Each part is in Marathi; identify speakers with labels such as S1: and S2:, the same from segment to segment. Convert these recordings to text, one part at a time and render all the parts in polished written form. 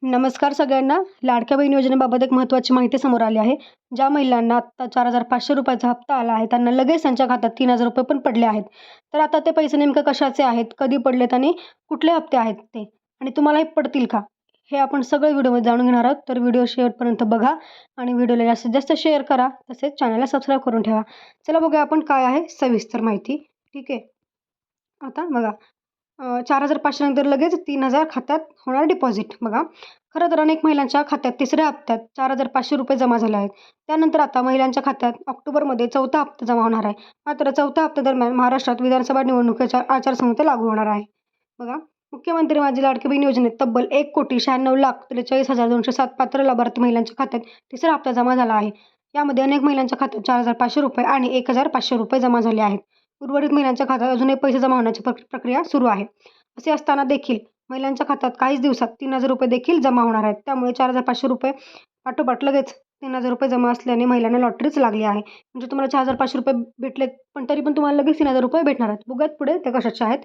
S1: नमस्कार सगळ्यांना. लाडक्या बहीण योजनेबाबत एक महत्त्वाची माहिती समोर आली आहे. ज्या महिलांना आत्ता 4,500 रुपयाचा हप्ता आला आहे, त्यांना लगेच त्यांच्या खात्यात 3,000 रुपये पण पडले आहेत. तर आता ते पैसे नेमकं कशाचे आहेत, कधी पडलेत आणि कुठले हप्ते आहेत ते आणि तुम्हाला हे पडतील का? हे आपण सगळं व्हिडिओमध्ये जाणून घेणार आहोत. तर व्हिडिओ शेवटपर्यंत बघा आणि व्हिडिओला जास्तीत जास्त शेअर करा. तसेच चॅनलला सबस्क्राईब करून ठेवा. चला बघूया आपण काय आहे सविस्तर माहिती. ठीक आहे. आता बघा 4,500 नंतर लगेच 3,000 खात्यात होणार डिपॉझिट. बघा, खरं तर अनेक महिलांच्या खात्यात तिसऱ्या हप्त्यात 4,500 रुपये जमा झाले आहेत. त्यानंतर आता महिलांच्या खात्यात ऑक्टोबरमध्ये चौथा हप्ता जमा होणार आहे. मात्र चौथ्या हप्त्यादरम्यान महाराष्ट्रात विधानसभा निवडणुकीच्या आचारसंहिता लागू होणार आहे. बघा, मुख्यमंत्री माझी लाडकी बहीण योजनेत तब्बल 1,96,43,207 पात्र लाभार्थी महिलांच्या खात्यात तिसरा हप्ता जमा झाला आहे. यामध्ये अनेक महिलांच्या खात्यात 4,500 रुपये आणि 1,500 रुपये जमा झाले आहेत. उर्वरित महिलांच्या खात्यात अजूनही पैसे जमा होण्याची प्रक्रिया सुरू आहे. असे असताना देखील महिलांच्या खात्यात काहीच दिवसात 3,000 रुपये देखील जमा होणार आहेत. त्यामुळे 4,500 रुपये पाठोपाठ लगेच 3,000 रुपये जमा असल्याने महिलांना लॉटरीच लागली आहे. म्हणजे तुम्हाला 4,500 रुपये भेटलेत, पण तरी पण तुम्हाला लगेच 3,000 रुपये भेटणार आहेत. बघूयात पुढे ते कशाचे आहेत.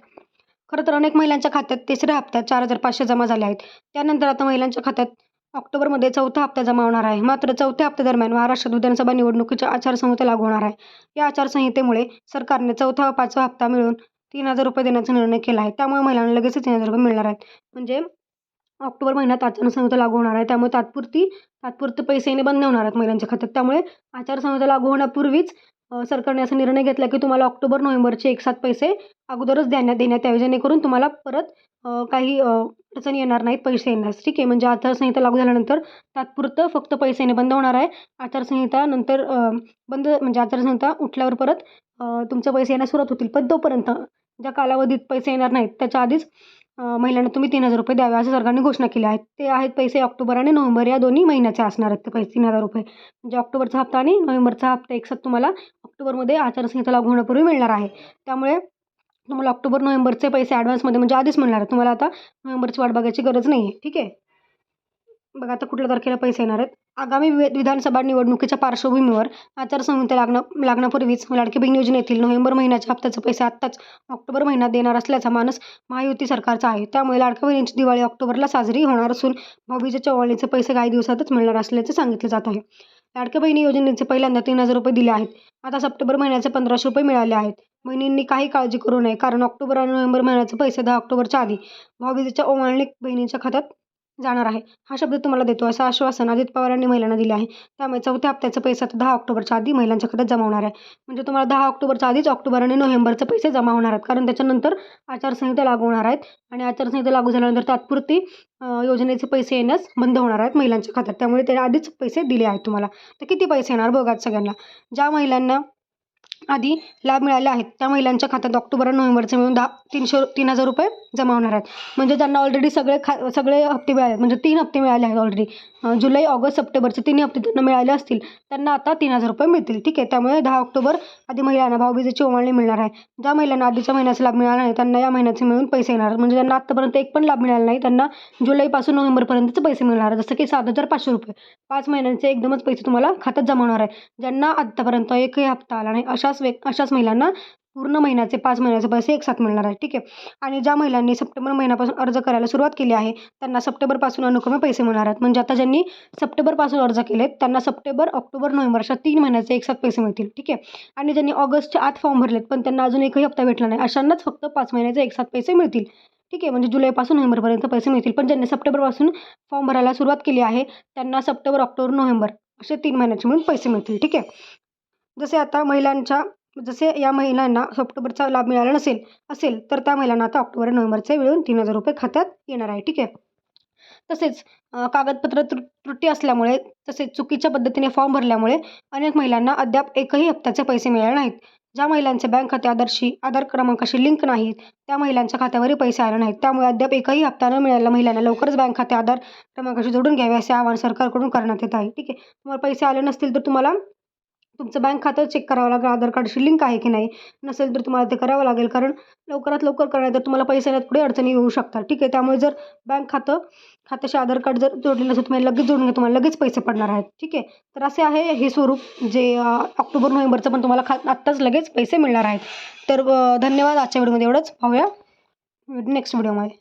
S1: खरं तर अनेक महिलांच्या खात्यात तिसऱ्या हप्त्यात 4,500 जमा झाले आहेत. त्यानंतर आता महिलांच्या खात्यात ऑक्टोबरमध्ये चौथा हप्ता जमा होणार आहे. मात्र चौथ्या हप्त्यादरम्यान महाराष्ट्रात विधानसभा निवडणुकीच्या आचारसंहिता लागू होणार आहे. या आचारसंहितेमुळे सरकारने चौथा व पाचवा हप्ता मिळून 3,000 रुपये देण्याचा निर्णय केला आहे. त्यामुळे महिलांना लगेचच 3,000 रुपये मिळणार आहेत. म्हणजे ऑक्टोबर महिन्यात आचारसंहिता लागू होणार आहे. त्यामुळे तात्पुरते पैसे येणे बंद होणार आहेत महिलांच्या खात्यात. त्यामुळे आचारसंहिता लागू होण्यापूर्वीच सरकारने असा निर्णय घेतला की तुम्हाला ऑक्टोबर नोव्हेंबरचे एकसाथ पैसे अगोदरच देण्यात यावे, जेणेकरून तुम्हाला परत काही अडचणी येणार नाहीत पैसे येण्यास. ठीक आहे. म्हणजे आचारसंहिता लागू झाल्यानंतर तात्पुरतं फक्त पैसे येणे बंद होणार आहे. आचारसंहिता नंतर बंद म्हणजे आचारसंहिता उठल्यावर परत तुमचे पैसे येण्यास सुरुवात होतील. पण तोपर्यंत ज्या कालावधीत पैसे येणार नाहीत त्याच्या आधीच महिलांना तुम्ही 3,000 रुपये द्यावे असं सरकारने घोषणा केली आहे. ते आहेत पैसे ऑक्टोबर आणि नोव्हेंबर या दोन्ही महिन्याचे असणार आहेत ते पैसे 3,000 रुपये. म्हणजे ऑक्टोबरचा हप्ता आणि नोव्हेंबरचा हप्ता एकसाथ तुम्हाला ऑक्टोबरमध्ये आचारसंहिता लागू होण्यापूर्वी मिळणार आहे. त्यामुळे तुम्हाला ऑक्टोबर नोव्हेंबरचे पैसे ॲडव्हान्समध्ये म्हणजे आधीच मिळणार आहेत. तुम्हाला आता नोव्हेंबरची वाट बघायची गरज नाही आहे. ठीक आहे. बघा, आता कुठल्या तारखेला पैसे येणार आहेत. आगामी विधानसभा निवडणुकीच्या पार्श्वभूमीवर आचारसंहिता लागण्यापूर्वीच लाडकी बहीण योजनेतील नोव्हेंबर महिन्याच्या हप्त्याचे पैसे आत्ताच ऑक्टोबर महिन्यात देणार असल्याचा मानस महायुती सरकारचा आहे. त्यामुळे लाडक्या बहिणींची दिवाळी ऑक्टोबरला साजरी होणार असून भाऊबीजेच्या ओवाळणीचे पैसे काही दिवसातच मिळणार असल्याचे सांगितले जात आहे. लाडक्या बहिणी योजनेचे पहिल्यांदा 3,000 रुपये दिले आहेत. आता सप्टेंबर महिन्याचे 1,500 रुपये मिळाले आहेत. बहिणींनी काही काळजी करू नये, कारण ऑक्टोबर आणि नोव्हेंबर महिन्याचे पैसे 10 ऑक्टोबरच्या आधी भाऊबीजेच्या ओवाळणी बहिणींच्या खात्यात जाणार आहे. हा शब्द तुम्हाला देतो असं आश्वासन अजित पवार यांनी महिलांना दिले आहे. त्यामुळे चौथ्या हप्त्याचे पैसे आता 10 ऑक्टोबरच्या आधी महिलांच्या खात्यात जमा होणार आहे. म्हणजे तुम्हाला 10 ऑक्टोबरच्या आधीच ऑक्टोबर आणि नोव्हेंबरचे पैसे जमा होणार आहेत, कारण त्याच्यानंतर आचारसंहिता लागू होणार आहेत आणि आचारसंहिता लागू झाल्यानंतर तात्पुरती योजनेचे पैसे येण्यास बंद होणार आहेत महिलांच्या खात्यात. त्यामुळे ते आधीच पैसे दिले आहेत तुम्हाला. तर किती पैसे येणार बघा सगळ्यांना. ज्या महिलांना आधी लाभ मिळाले आहेत त्या महिलांच्या खात्यात ऑक्टोबर आणि नोव्हेंबरचे मिळून 3,000 रुपये जमा होणार आहेत. म्हणजे ज्यांना ऑलरेडी सगळे हप्ते मिळाले, म्हणजे 3 हप्ते मिळाले आहेत ऑलरेडी, जुलै ऑगस्ट सप्टेंबरचे 3 हप्ते त्यांना मिळाले असतील, त्यांना आता 3,000 रुपये मिळतील. ठीक आहे. त्यामुळे 10 ऑक्टोबर आधी महिलांना भाऊबीजेची ओवाळणी मिळणार आहे. ज्या महिलांना आधीच्या महिन्याचा लाभ मिळाला नाही त्यांना या महिन्याचे मिळून पैसे येणार. म्हणजे ज्यांना आत्तापर्यंत एक पण लाभ मिळाला नाही त्यांना जुलैपासून नोव्हेंबरपर्यंतचे पैसे मिळणार, जसं की 7,500 रुपये 5 महिन्यांचे एकदमच पैसे तुम्हाला खात्यात जमा होणार आहे. ज्यांना आत्तापर्यंत एकही हप्ता आला नाही अशाच महिलांना पूर्ण महिन्याचे 5 महिन्याचे पैसे एकसाथ मिळणार आहे. ठीक आहे. आणि ज्या महिलांनी सप्टेंबर महिन्यापासून अर्ज करायला सुरुवात केली आहे त्यांना सप्टेंबरपासून अनुक्रमे पैसे मिळणार आहेत. म्हणजे आता ज्यांनी सप्टेंबरपासून अर्ज केलेत त्यांना सप्टेंबर, ऑक्टोबर, नोव्हेंबर अशा 3 महिन्याचे एकसाथ पैसे मिळतील. ठीक आहे. आणि ज्यांनी ऑगस्टच्या आत फॉर्म भरलेत पण त्यांना अजून एकही हप्ता भेटला नाही अशांनाच फक्त 5 महिन्याचे एकसाथ पैसे मिळतील. ठीक आहे. म्हणजे जुलैपासून नोव्हेंबरपर्यंत पैसे मिळतील. पण ज्यांनी सप्टेंबरपासून फॉर्म भरायला सुरुवात केली आहे त्यांना सप्टेंबर, ऑक्टोबर, नोव्हेंबर असे 3 महिन्याचे मिळून पैसे मिळतील. ठीक आहे. जसे या महिलांना सप्टेंबरचा लाभ मिळाला असेल तर त्या महिलांना आता ऑक्टोबर आणि नोव्हेंबरचे मिळून 3,000 रुपये खात्यात येणार आहे. ठीक आहे. तसेच कागदपत्र त्रुटी असल्यामुळे तसेच चुकीच्या पद्धतीने फॉर्म भरल्यामुळे अनेक महिलांना अद्याप एकही हप्त्याचे पैसे मिळाले नाहीत. ज्या महिलांचे बँक खाते आधार क्रमांकाशी लिंक नाहीत त्या महिलांच्या खात्यावरही पैसे आले नाहीत. त्यामुळे अद्याप एकही हप्ता न मिळालेल्या महिलांना लवकरच बँक खाते आधार क्रमांकाशी जोडून घ्यावे असे आवाहन सरकारकडून करण्यात येत आहे. ठीक आहे. तुम्हाला पैसे आले नसतील तर तुम्हाला तुमचं बँक खातं चेक करावं लागेल, आधार कार्डशी लिंक आहे की नाही. नसेल तर तुम्हाला ते करावं लागेल, कारण लवकरात लवकर करण्यात तर तुम्हाला पैसे येण्यात पुढे अडचणी येऊ शकतात. ठीक आहे. त्यामुळे जर बँक खात्याशी आधार कार्ड जर जोडले नसेल तुम्हाला लगेच जोडून घ्या, तुम्हाला लगेच पैसे पडणार आहेत. ठीक आहे. तर असे आहे हे स्वरूप जे ऑक्टोबर नोव्हेंबरचं पण तुम्हाला आत्ताच लगेच पैसे मिळणार आहेत. तर धन्यवाद. आजच्या व्हिडिओमध्ये एवढंच. पाहूया नेक्स्ट व्हिडिओमध्ये.